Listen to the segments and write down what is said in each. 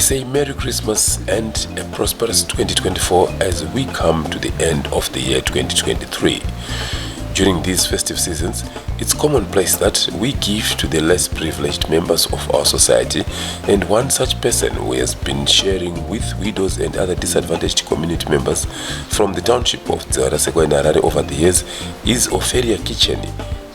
say Merry Christmas and a prosperous 2024 as we come to the end of the year 2023. During these festive seasons, it's commonplace that we give to the less privileged members of our society, and one such person who has been sharing with widows and other disadvantaged community members from the township of Zimbabwe and Harare over the years is Ophelia Kicheni,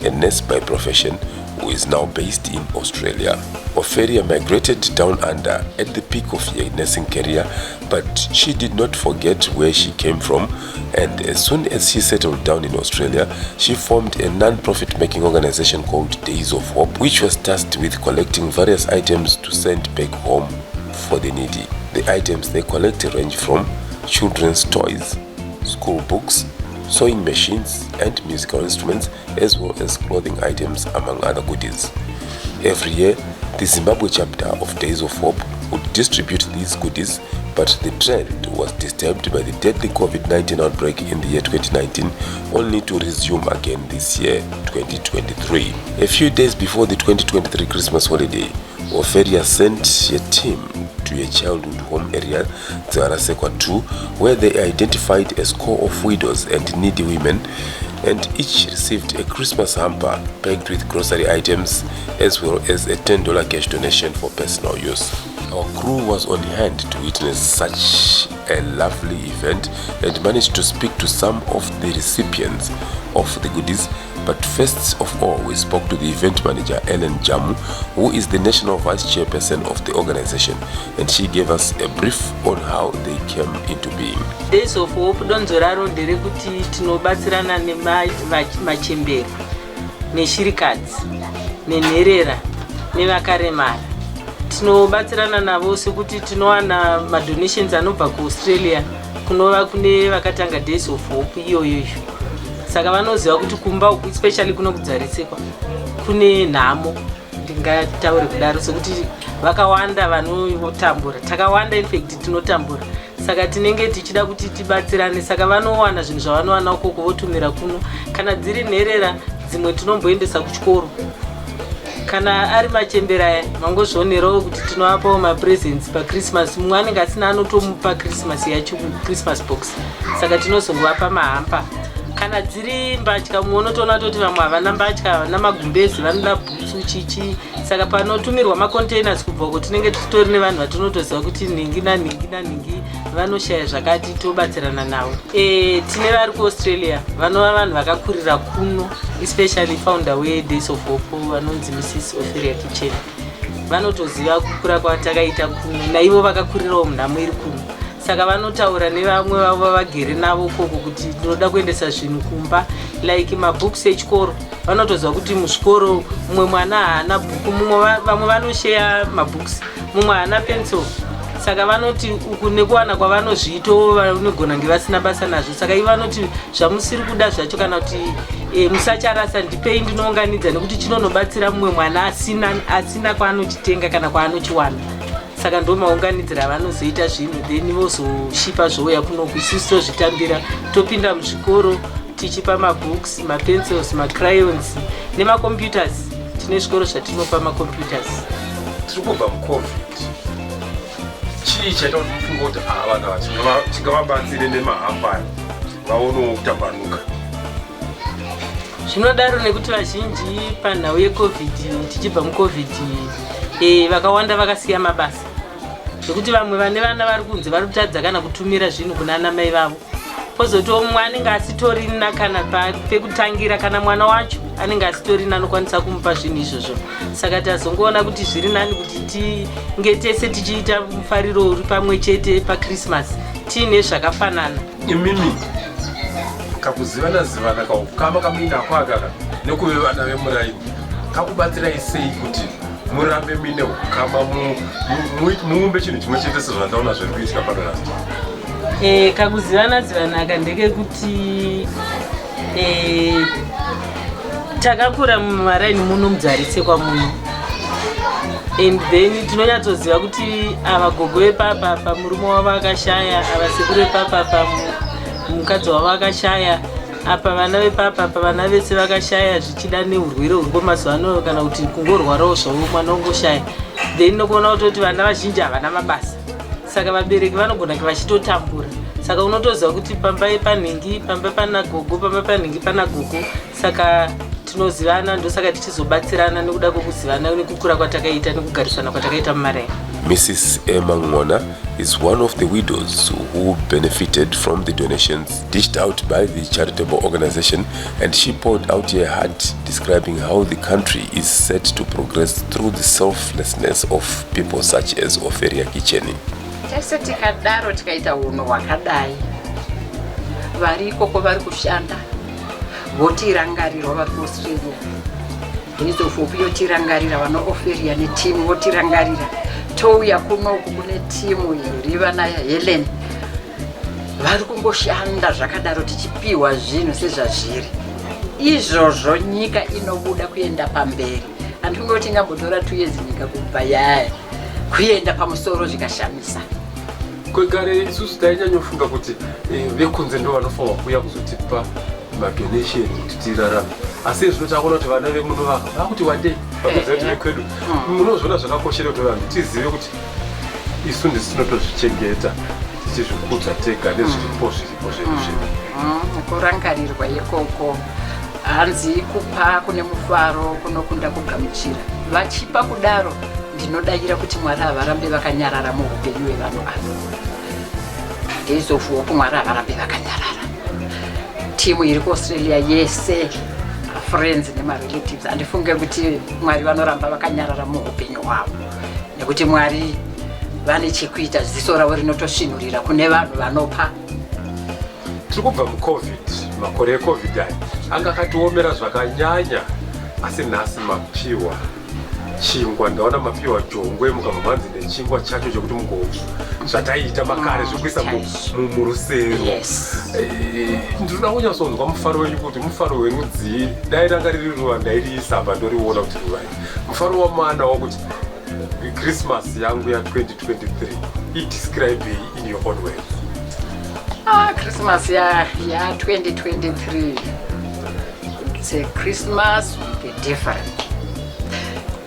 a nurse by profession who is now based in Australia. Ophelia migrated down under at the peak of her nursing career, but she did not forget where she came from, and as soon as she settled down in Australia, she formed a non-profit making organization called Days of Hope, which was tasked with collecting various items to send back home for the needy. The items they collect range from children's toys, school books, sewing machines and musical instruments, as well as clothing items, among other goodies. Every year, the Zimbabwe chapter of Days of Hope would distribute these goodies, but the trend was disturbed by the deadly COVID-19 outbreak in the year 2019, only to resume again this year, 2023. A few days before the 2023 Christmas holiday, Ophelia sent a team to a childhood home area, Zimbabwe 2, where they identified a score of widows and needy women, and each received a Christmas hamper packed with grocery items, as well as a $10 cash donation for personal use. Our crew was on hand to witness such a lovely event and managed to speak to some of the recipients of the goodies. But first of all, we spoke to the event manager, Ellen Jamu, who is the national vice chairperson of the organization, and she gave us a brief on how they came into being. Days of Hope donzo raro nderekuti tinobatsirana nemachembero neshirikadzi nenherera nevakaremara. Tinobatsirana navo sekuti tinowana madonations anobva kuAustralia kunova kune vakatanga Days of Hope iyoyo. Saka vanoziva kuti kumba uku especially kuno kudzarisika kune nhamo, ndingataure kudaro, sekuti vakawanda vanotambura, takawanda in fact tinotambura, saka tinenge tichida kuti tibatsirane. Saka vanowana zvinhu zvavanowana ukoko votumira kuno, kana dziri nherera dzimwe tinomboendesa kuchikoro, kana ari machembera aya mangozvionerawo kuti tinovapawo mapresents paChristmas. Mumwe anenge asina anotomupa Christmas yacho Christmas box, saka tinozongovapa mahampa. Kana dziri mbatya muonotoona kuti vamwe havana mbatya, havana magumbezi, vanoda bhutsu chichi, saka panotumirwa macontainers kubva kuti tinenge titori nevanhu vatinotoziva kuti ningi naningi vanoshaya zvakati, tobatsirana navo. Tine vari kuAustralia vanova vanhu vakakurira kuno, especially founder weDays of Hope vanonzi Mrs. Ophelia Kicheni. Vanotoziva kukura kwatakaita kuno, naivo vakakurirawo munhamo iri kuno. Saka vanotaura nevamwe vavo vagere navo koko kuti tinoda kuendesa zvinhu kumba, like mabooks echikoro. Vanotoziva kuti muzvikoro mumwe mwana haana bhuku, vamwe vanoshare mabooks, mumwe haana pencil. Saka vanoti uku nekuwana kwavanozviito vanogona nge vasina basa nazvo. Saka ivo vanoti zvamusiri kuda zvacho kana kuti musacharasa ndipei ndinounganidza, nekuti chinonobatsira mumwe mwana asina kwaanochitenga kana kwaanochiwana. Saka ndo maunganidzira avanozoita zvinhu, then vozoshipa zvouya kunoku, isusu tozvitambira, topinda muzvikoro tichipa mabooks, mapencils, macrayons nemacomputers. Tine zvikoro zvatinopa macomputers. Tiri kubva muCovid, chii chaita kuti mufunga kuti vana chingavabatsire nemahamba vaonewo kutambanuka? Zvinodaro nekuti vazhinji panhau yeCovid, tichibva muCovid, vakawanda vakasiya mabasa, zvokuti vamwe vane vana vari kunze vari kutadza kana kutumira zvinhu kuna ana mai vavo. Pozotiwo mumwe anenge asitorina kana pekutangira, kana mwana wacho anenge asitorina anokwanisa kumupa zvinhu izvozvo. Saka tazongoona kuti zviri nani kuti tinge tese tichiita mufariro uri pamwe chete paChristmas tiine zvakafanana. Imimi kakuzivana kama kamuinda kwakaka nekuve vana vemuraini kakubatsirai sei kuti murambe mine kukama muumbe chinhu chimwe chete sezvandaona zviri kuitika panonasi? Kakuzivana aka ndekekuti takakura mumaraini muno mudzarisekwa muno, and then tinonyatsoziva kuti ava gogo vepapa murume wavo akashaya, ava sekuru vepapa mukadzi wavo akashaya, apa vana vepapa vana vese vakashaya, zvichida neurwere huri mazuva ano, kana kuti kungorwarawo zvavo mwana ungoshaya. then nokuona kuti vana vazhinji havana mabasa, saka vabereki vanogona vachitotambura. Saka unotoziva kuti pamba panhingi, pamba pana gogo, pamba panhingi pana gogo. Saka tinozivana, ndosaka tichizobatsirana nekuda kwokuzivana nekukura kwatakaita nekugarisana kwatakaita mumareva. Mrs. Emma Ngona is one of the widows who benefited from the donations dished out by the charitable organization, and she poured out her heart describing how the country is set to progress through the selflessness of people such as Oferia Kicheni. Tese tikadaro tikaita uno wakadai variko vari kushanda votirangarira vari kuAustralia inizofupi yotirangarira vana Oferia netimu votirangarira touya kunoku kune timu iriva naHelen vari kungoshanda zvakadaro tichipiwa zvinhu sezvazviri izvozvo nyika inobuda kuenda pamberi. Handingoti ingambotora 2 years nyika kubva yaya kuenda pamusoro zvikashamisa. Kwegare isusu tainyanyofunga kuti vekunze ndo vanofanwa kuuya kuzotipa madonation kuti tirarame, asi izvino takuona kuti vana vemuno vakuti wandei vakuziva kuti vekwedu munozviona zvakakoshera kuti vanhu tizive kuti isu ndisi tinotozvichengeta tichizvikudza tega nezviripo zvedu zvedu. Kurangarirwa ikoko hanzi kupa kune mufaro kunokunda kugamuchira. Vachipa kudaro ndinodayira kuti Mwari havarambe vakanyarara muupenyu hwevanhu ava. Ndeizofuwo kuti Mwari havarambe vakanyarara. Timu iri kuAustralia yese, friends nemarelatives, handifunge kuti Mwari vanoramba vakanyarara muupenyu hwavo, nekuti Mwari vane chekuita, ziso ravo rinotosvinurira kune vanhu vanopa. Tiri kubva muCovid, makore eCovid aya anga akatiomera zvakanyanya, asi nhasi mapiwa chingwa, ndaona mapiwa jongwe mukabva manzi nechingwa chacho chekuti mugovu zvataita makare zvokuisa murusero. Ndinoda kunyatsonzwa mufaro wenyu kuti mufaro werudzii. Dai ranga riri ruva ndairiisa apa ndoriona kuti ruvai mufaro wamana wakuti Christmas yangu ya 2023 idescribe in your own words. Christmas ya 2023, it's a Christmas will be different.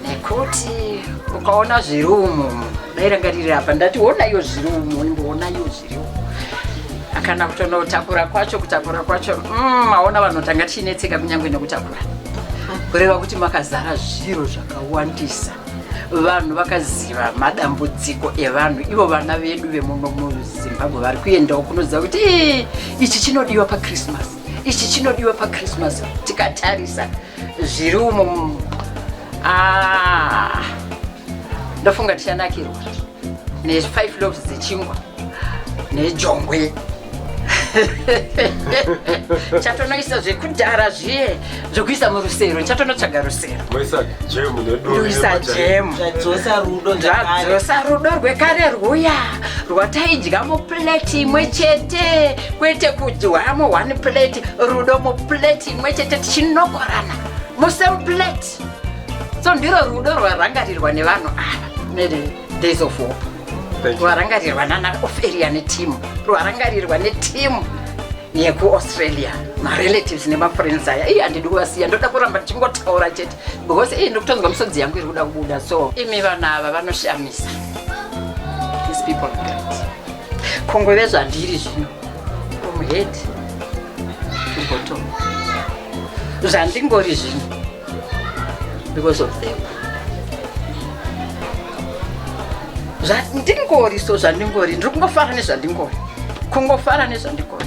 Nekuti ukaona zvirumu ndairangarira apa ndati onayo zvirumu, imboonayo zvirumu. Kana kutonotakura kwacho maona vanotanga tichinetseka kunyange nekutakura, kureva kuti makazara zviro zvakawandisa. Vanhu vakaziva madambudziko evanhu, ivo vana vedu vemuno muZimbabwe vari kuendawo kunoziva kuti ichi chinodiwa paChristmas, ichi chinodiwa paChristmas. Tikatarisa zvirumu ndofunga tichanakirwa ne5 loaves dzechingwa nejongwe. Chatonoisa zvekudhara zviye zvokuisa murusero, chatonotsvaga rusero, Luisa jemu, zvadzosa rudo rwekare rwuya rwataidya muplate imwe chete, kwete kudyamo 1 plate, rudo muplate imwe chete tichinokorana musame plate. So ndiro rudo rwarangarirwa nevanhu ava neDays of Hope, rwarangarirwa nanaOferia netimu, rwarangarirwa netimu yekuAustralia, marelatives nemafriends aya. Handidi kuvasiya, ndoda kuramba ndichingotaura chete because ndikutonzwa misodzi yangu iri kuda kubuda. So imi vanhu ava vanoshamisa. These people are great. Kongove zvandiri zvino, from head to bottom, zvandingori zvino because of them. Zvandingori, so zvandingori, ndiri kungofara nezvandingori, kungofara nezvandingori.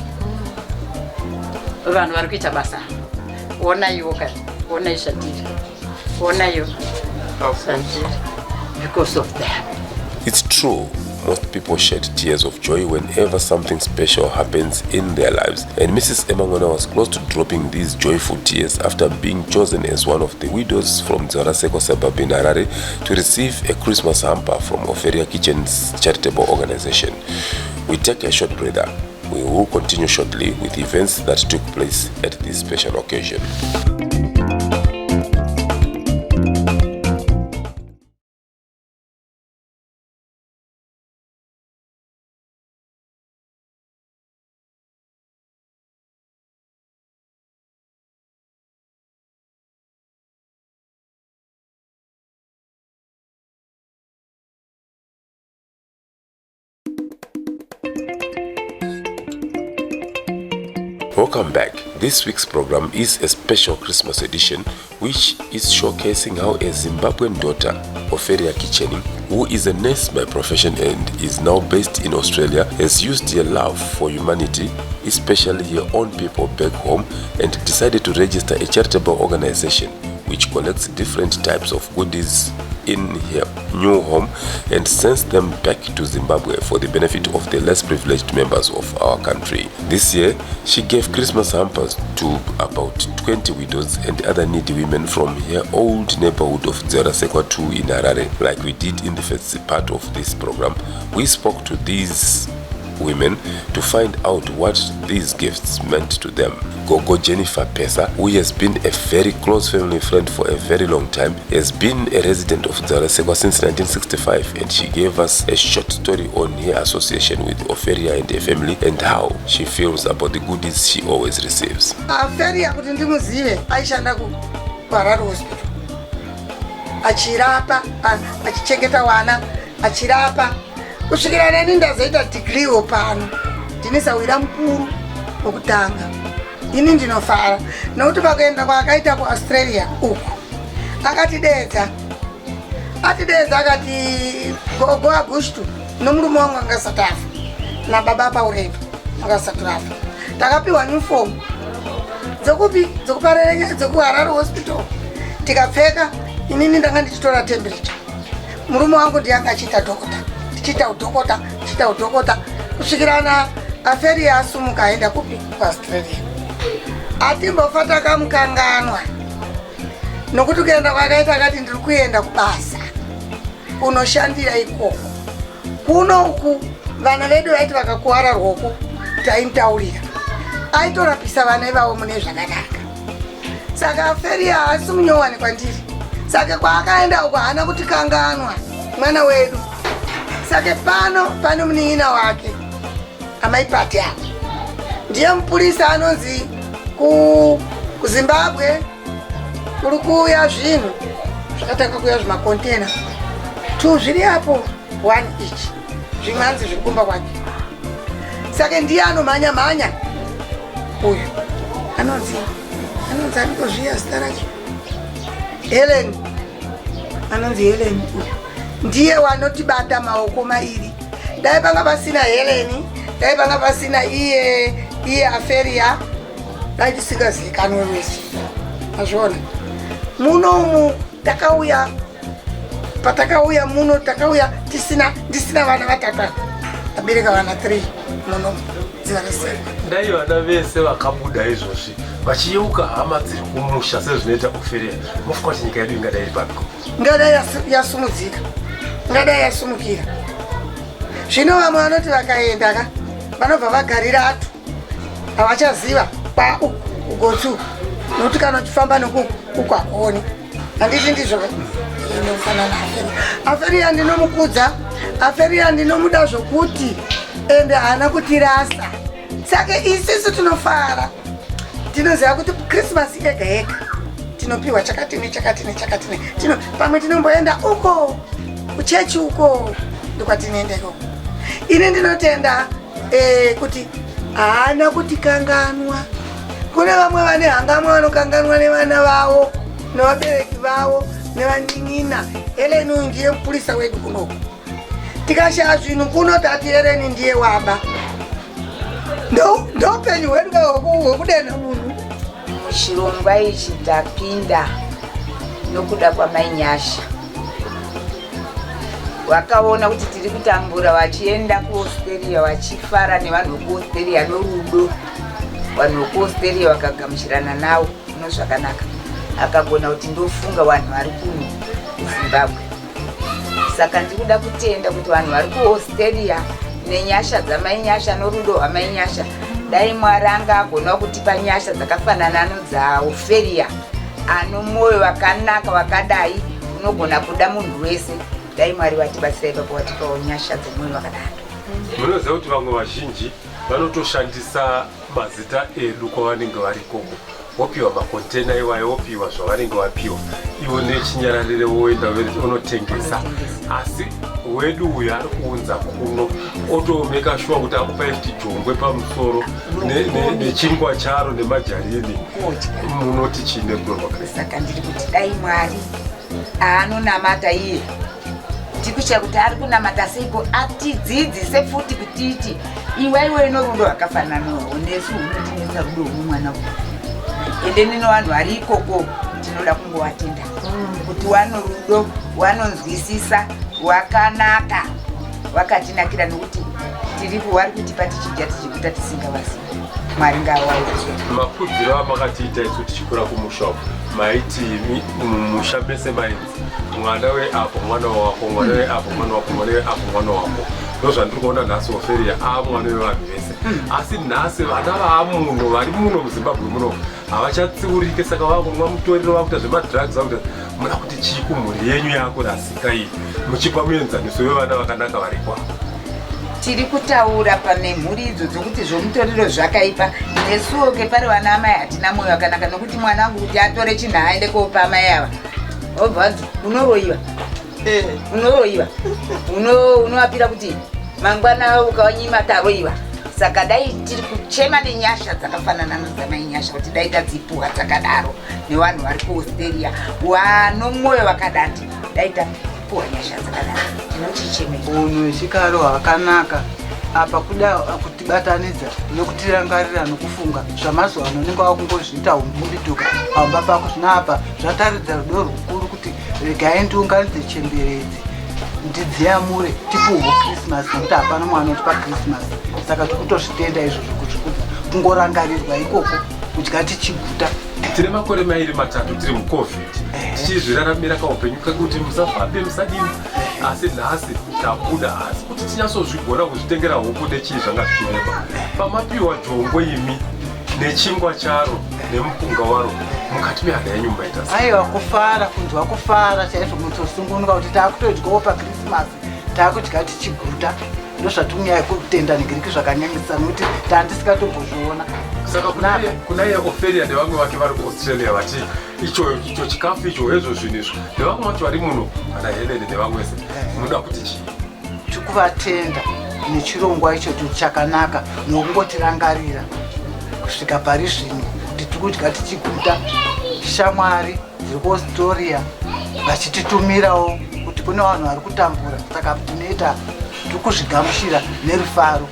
Vanhu vari kuita basa, onaiwo kare, onai zvandiri, onaiwo zvandiri, because of them. It's true, most people shed tears of joy whenever something special happens in their lives, and Mrs. Emma Ngona was close to dropping these joyful tears after being chosen as one of the widows from Dzaraseko suburb in Harare to receive a Christmas hamper from Oferia Kitchen's charitable organization. We take a short breather. We will continue shortly with events that took place at this special occasion. Welcome back. This week's program is a special Christmas edition which is showcasing how a Zimbabwean daughter, Oferia Kicheni, who is a nurse by profession and is now based in Australia, has used her love for humanity, especially her own people back home, and decided to register a charitable organization which collects different types of goodies in her new home and sends them back to Zimbabwe for the benefit of the less privileged members of our country. This year, she gave Christmas hampers to about 20 widows and other needy women from her old neighborhood of Dzerasekwa 2 in Harare. Like we did in the first part of this program, we spoke to these women to find out what these gifts meant to them. Gogo Jennifer Pesa, who has been a very close family friend for a very long time, has been a resident of Dzerasekwa since 1965, and she gave us a short story on her association with Oferia and her family and how she feels about the goodies she always receives. Oferia kuti ndimuzive aishanda ku Harare Hospital. Achirapa, achichengeta wana, achirapa. Kusvikira neni ndazoita degree pano. Ndinisawira mukuru wokutanga. Ini ndinofara nokuti pakaenda kwakaita ku Australia uku akatidedza akati gogo Agustu nomurume wangu angasati afa na baba paurepo angasati afa. Takapiwa uniform dzokuparerenya dzoku Harare Hospital tikapfeka. Inini ndanga ndichitora temperature. Murume wangu ndiye akachiita udhokota kusvikira na Oferia asumuka aenda kupi ku Australia. Atimbofa takamukanganwa nokuti kuenda kwakaita akati ndiri kuenda kubasa kunoshandira ikoko. Kunoku vana vedu vaiti vakakuwara rwoko taimutaurira aitorapisa vana vavo mune zvakanaka. Saka Oferia haasi munyowani kwandiri. Saka kwaakaenda uko haana kuti kanganwa mwana wedu. Saka pano pane munin'ina wake amaipati ako ndiye mupurisa anonzi ku Zimbabwe kuri kuuya zvinhu zvakatanga kuuya zvimakontena 2 zviri apo 1 each zvimwanzi zviri kumba kwake. Saka ndiye anomhanya uyu anonzi andikuzviya zita racho Helen. Anonzi Helen uyu ndiye wanotibata maoko mairi. Dai panga pasina Helen, dai panga pasina iye Oferia, dai tisingazikanwe wese. Azvona munomu takauya patakauya muno takauya ndisina vana vatatu abereka vana 3 munomu Dzerasekwa. Dai vana vese vakabuda izvozvi vachiyeuka hama dziri kumusha sezvinoita Oferia, mofuka kuti nyika yedu ingadai iri papiko? Ngadai yasumudzika, ngadai yasumukira. Zvino vamwe vanoti vakaenda vanobva vagarira atu havachaziva ugotsu nokuti kana uchifamba nokuku hakuoni. Handiti ndizvo inofanana Oferia ndinomukudza. Oferia ndinomuda zvokuti ende haana kutirasa. Saka isusu tinofara tinoziva kuti Christmas yega yega tinopiwa chakati nechakati. Pamwe tinomboenda uko kuchechi uko ndokwatinoenda ikoko. Ini ndinotenda kuti haana kutikanganwa. Kune vamwe vane hangamwa vanokanganwa nevana vavo nevabereki vavo nevanin'ina. Heleni uyu ndiye mupurisa wedu kunoku. Tikashaya zvinhu kuno tati Heleni ndiye waba. Ndopenyu hwedu hwekudena munhu. Muchirongwa ichi tapinda nokuda kwamainyasha. Wakaona kuti tiri kutambura vachienda kuAustralia vachifara nevanhu vekuAustralia norudo. Vanhu vekuAustralia vakagamuchirana navo zvakanaka. Akagona kuti ndofunga vanhu vari kuno kuZimbabwe. Saka ndikuda kutenda kuti vanhu vari kuAustralia nenyasha dzamainyasha norudo rwamainyasha, dai Mwari anga agona kutipa nyasha dzakafanana nedzaOferia, ano mwoyo wakanaka wakadai unogona kuda munhu wese. Dai Mwari vatibatsira ipapo vatipawo nyasha dzemwoyo wakadaro. Munoziva kuti vamwe vazhinji vanotoshandisa mazita edu kwavanenge vari ikoko. Wopiwa makontena iwayo, wopiwa zvavanenge vapiwa. Iwo nechinyararire woenda unotengesa. Asi wedu uyu ari kuunza kuno otomeka shuwa kuti akupa jongwe pamusoro nechingwa charo nemajarini munoti chine saka ndiri kuti dai Mwari aanonamata iye tikucha kuti ari kunamata seiko atidzidzise futi kutiti iwaiwe norudo rwakafananawo nesu unotinesa rudo mumwana uyu ende nino vanhu vari ikoko tinoda kungovatenda kuti wano rudo wanonzwisisa wakanaka wakatinakira nokuti tiripo vari kutipa tichidya tichikuta tisingavasi Mwari ngawaite mapfudziro amakatiita isu tichikura kumusha maiti musha mese mainzi mwana weapo mwana wako mwana weapo mwana wako mwana weapo mwana wako ndozvandiri kuona nhasi oferia mwana wevanhu vese asi nhasi vana vaamuno vari muno muzimbabwe muno havachatsiurike saka vakumwa mutoriro vakuita zvemadrugs vakuita muda kuti chii kumhuri yenyu yakurasika iyi muchipa muenzaniso wevana vakanaka vari kwavo tiri kutaura pane mhuri idzo dzokuti zvomutoriro zvakaipa nesuwo kepari vana amai hatina mwoyo wakanaka nokuti mwana wangu kuti atore chinhu aende kopa amai ava obvanzi unoroyiwa unovapira kuti mangwana ukanyima taroyiwa saka dai tiri kuchema nenyasha dzakafanana nedzamainyasha kuti dai tadzipuwa dzakadaro nevanhu vari kuaustralia vanomwoyo vakadati dai tapuwa nyasha dzakadaro tinochichemera unhu hwechikaro hwakanaka apa kuda kutibatanidza nokutirangarira nokufunga zvamazuva ano unenge wakungozviita umbundiduka pamba pako zvinapa zvataridza rudo rukuru kuti regai ndiunganidze chemberedzi ndidziyamure tipuhwo krismasi nokuti hapana mwana utipa krismasi saka tikutozvitenda izvozvo kuti kungorangarirwa ikoko kudya tichiguta tine makore mairi matatu tiri mucovid tichizviraramira kaupenyu kakuti musafambe musadini asi nhasi tabuda asi kuti tinyatsozvigona kuzvitengera huku nechii zvanga zvichirema pamapiwa jongwe imi nechingwa charo nemupunga waro mukati mehana yenyu mbaita aiwa kufara kunzwa kufara chaizvo mutosungunuka kuti taakutodyawo pakrismasi taakudya tichiguta ndozvatimunyaya kutenda negiriki zvakanyanyisa nokuti tandisikatombozviona saka kuna iye oferia nevamwe vake vari kuaustralia vati icho chikafu icho hezvo zvinhu izvo nevamwe vacho vari muno kana helene nevamwese munoda kuti chii tikuvatenda nechirongwa ichocho chakanaka nokungotirangarira kusvika pari zvino kuti tiri kudya tichiguta shamwari dziri kuaustralia vachititumirawo kuti kune vanhu vari kutambura saka tinoita tiri kuzvigamuchira nerufaro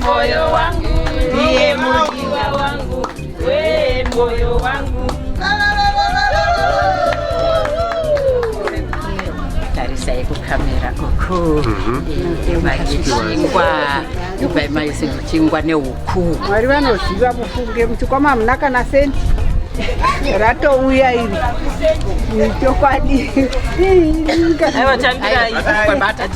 moyo wangu ndiye mudiwa wangu, we moyo wangu. Tarisai kukamera uku vachingwa ivaimaiise kuchingwa nehuku. Mwari vanoziva mufunge muchikwama muna kana senti ratouya iri chokwadi aiwa tambira kwabata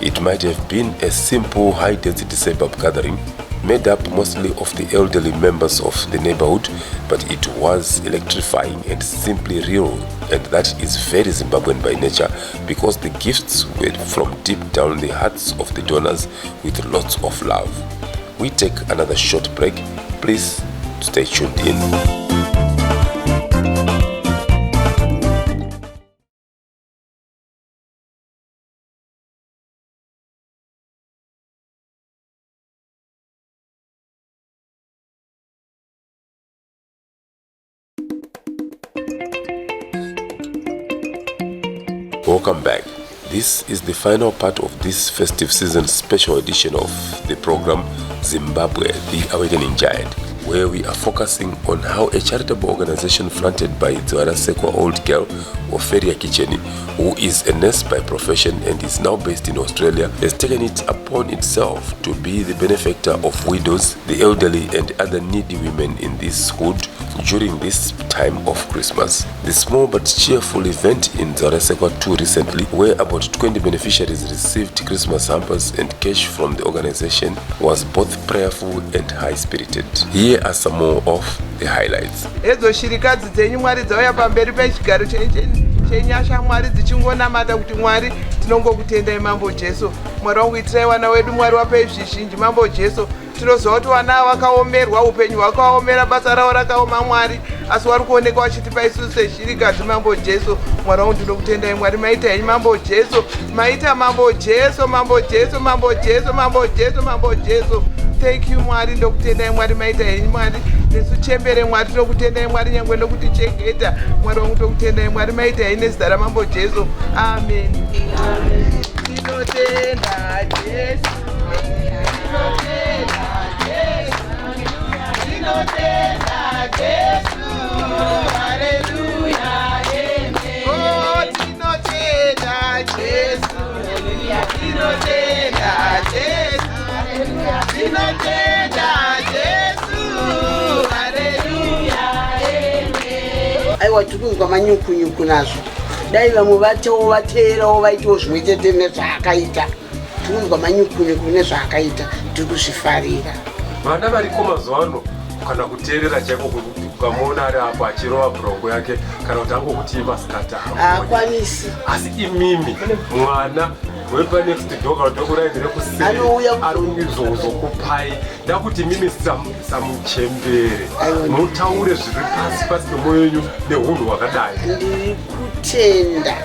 It might have been a simple high-density suburb gathering made up mostly of the elderly members of the neighborhood, but it was electrifying and simply real, and that is very Zimbabwean by nature because the gifts were from deep down the hearts of the donors with lots of love. We take another short break. Please stay tuned in. Welcome back. This is the final part of this festive season special edition of the program Zimbabwe, the Awakening Giant. where we are focusing on how a charitable organization fronted by Dzwara Sekwa old girl, Oferia Kicheni, who is a nurse by profession and is now based in Australia, has taken it upon itself to be the benefactor of widows, the elderly and other needy women in this hood during this time of Christmas. The small but cheerful event in Dzwara Sekwa 2 recently, where about 20 beneficiaries received Christmas hampers and cash from the organization, was both prayerful and high-spirited. Here are some more of the highlights. Ezo shirikadzi dzenyu Mwari dzauya pamberi pechigaro chenyasha Mwari dzichingonamata kuti Mwari tinongokutendai Mambo Jesu. Mwari wangu itirai vana vedu Mwari wape zvizhinji Mambo Jesu. Tinoziva kuti vana vakaomerwa, upenyu hwakaomera, basa ravo rakaoma Mwari, asi vari kuoneka vachitipa isusu seshirikadzi Mambo Jesu. Mwari wangu ndinokutendai Mwari, maita henyu Mambo Jesu, maita Mambo Jesu, Mambo Jesu, Mambo Jesu, Mambo Jesu, Mambo Jesu. Thank you Mwari, ndokutendai Mwari, maita henyu Mwari. Nesu chembere Mwari, ndokutendai Mwari, nyangwe ndokutichengeta Mwari wangu, ndokutendai Mwari, maita henyu nezita raMambo Jesu. Amen. Amen. Tinotenda Jesu. Tinotenda Jesu. Hallelujah. Amen. Oh, tinotenda Jesu. Tinotenda Jesu. Tinotenda Jesu. Hallelujah. Amen. Aiwa tikunzwa manyuku nazvo. Dai vamwe vatewo vateerawo vaitawo zvimwe chete nezvaakaita. Tikunzwa manyuku nezvaakaita, tiri kuzvifarira. Vana variko mazuva ano kana kuteerera chaiko ukamuona ari apo achirova bhurongo yake kana kuti angokuti masikata haakwanisi. Asi imimi mwana wepanext door kana kuti kuraidhire kuzokupai ndakuti mimi samuchembere mutaure zviri pasi pemwoyo yenyu neunhu hwakadai. Ndiri kutenda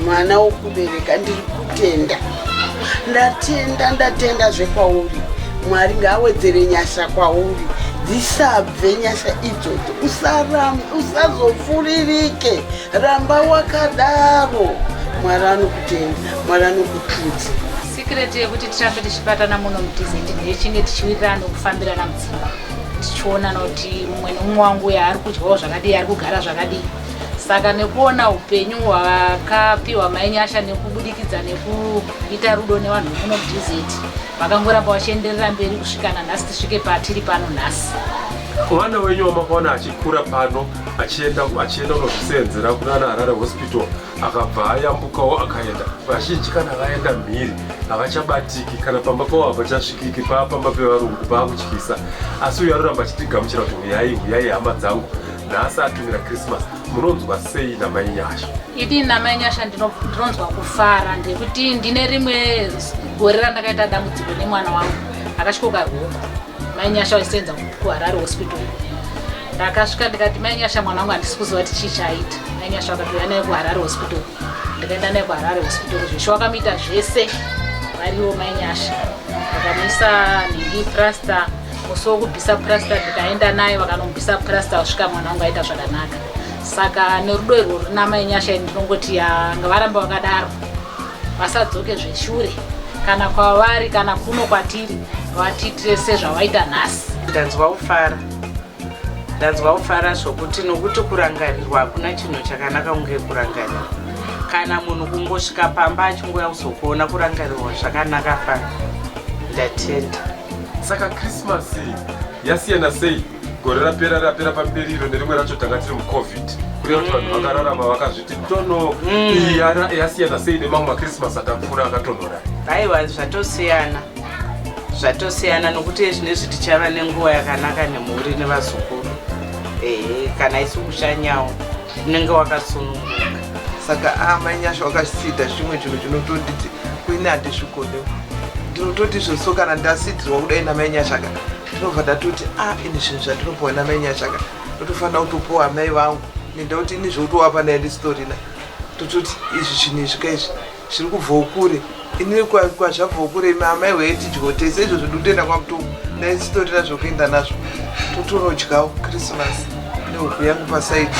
mwana wokubereka, ndiri kutenda, ndatenda zvekwauri. Mwari ngaawedzere nyasha kwauri, dzisabve nyasha idzodzo, usazofuririke, ramba wakadaro. Mwari anokutenda, Mwari anokukudza. Sikireti yekuti tirambe tichibatana muno mudhizeti ndechinge tichiwirirana nekufambirana mudzimba, tichionana kuti mumwe nomumwe wangu ari kudyawo zvakadii, ari kugara zvakadii. Saka nekuona upenyu hwakapiwa mainyasha nekubudikidza nekuita rudo nevanhu muno mudhizeti, vakangoramba vachienderera mberi kusvika nanhasi tisvike patiri pano nhasi. Mwana wenyu wamakaona achikura pano achienda kunozvisenzera kunana Harare hospital, akabva ayambukawo akaenda. Vazhinji kana vaenda mhiri havachabatiki, kana pamba pavo hapachasvikiki, pamba pevarungu paakutyisa. Asi uyo aroramba achitigamuchira kuti huyai hama dzangu, nhasi atumira Christmas. Munonzwa sei namai Nyasha? Ini namai Nyasha ndinonzwa kufara, ndekuti ndine rimwe gore randakaita dambudziko nemwana wangu akasvikoka ruoko. Mai Nyasha waisenza kuHarare hospital. Ndakasvika ndikati mai Nyasha mwana wangu handisi kuziva kuti chii chaita. Mai Nyasha wakatouya naye kuHarare hospital. Ndikaenda naye kuHarare hospital, zveshe wakamuita zvese variwo mai Nyasha. Vakamuisa nhingi plasta, musi wokubvisa plasta ndikaenda naye vakanomubvisa plasta kusvika mwana wangu aita zvakanaka. Saka nerudo irworwo namai Nyasha ndinongoti ngavaramba vakadaro, vasadzoke zveshure kana kwavari kana kuno kwatiri, vatiitire sezvavaita nhasi. Ndanzwa kufara zvokuti nokuti kurangarirwa hakuna chinhu chakanaka kunge kurangarirwa. Kana munhu kungosvika pamba achingoya kuzokuona kurangarirwa zvakanaka fana. Ndatenda. Saka Christmas yasiyana sei? Gore rapera pamberiro nerimwe racho tanga tiri muCovid. Kureva kuti vanhu vakararama vakazviti tono. Iyi yasiyana sei nemamwe maChristmas atapfuura akatonhora? Aiwa, zvatosiyana nokuti zvinezvi tichava nenguva yakanaka nemhuri nevazukuru. Kana isi kushanyawo unenge wakasununguka. Saka mai Nyasha wakasida zvimwe chinhu chinotonditi kuine handizvikonewo. Ndinototi zvoso kana ndasidzirwa kudai namai Nyasha ndinobva ndatoti ini zvinhu zvandinopuwa namai Nyasha ndotofanira kutopuwa amai vangu, nendauti ini zvoutowapa naye storina tototi izvi zvinhu izvika izvi zviri kubvawo kure, inini kwazvabvawo kure amai weitidyawo tese izvo zvinotenda kwamutongo naye storina zvokuenda nazvo totonodyawo Christmas nehuku yangu pasaidi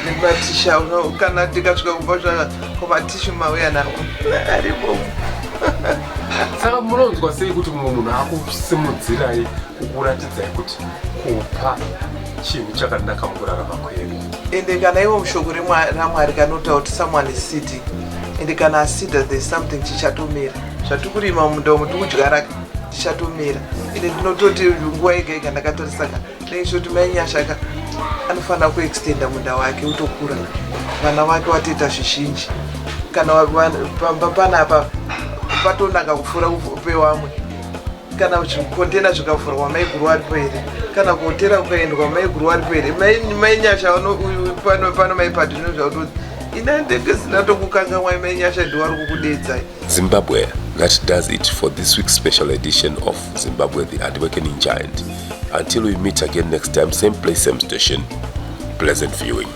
nematisha. Kana ndikasvika kumba zvaka komatishu mauya nawo aripo. saka munonzwa sei kuti mumwe munhu akusimudzirai kukuratidzai kuti kupa chinhu chakanaka mukurarama kwenyu? Ende kana iwo mushoko ramwari kanotaura kuti someone is seeding, ende kana asida there's something chichatomera. Zvatikurima munda umu tikudyara tichatomera. Ende ndinototi nguva yega yega ndakatorisaka neizvoti mai Nyashaka anofanira kuextenda munda wake utokura, vana vake watoita zvizhinji. Kana pamba panapa patonaka kufura upe wamwe, kana zvikondena zvikavhurwa maiguru varipo here, kana kuhotera kukaendwa maiguru varipo here. Mai Nyasha pano maipadhinozva kuti ina ndenge zina tokukangamwai mai Nyasha ndiwari kukudedzai. Zimbabwe, that does it for this week's special edition of Zimbabwe, the Awakening Giant. Until we meet again next time, same place, same station. Pleasant viewing.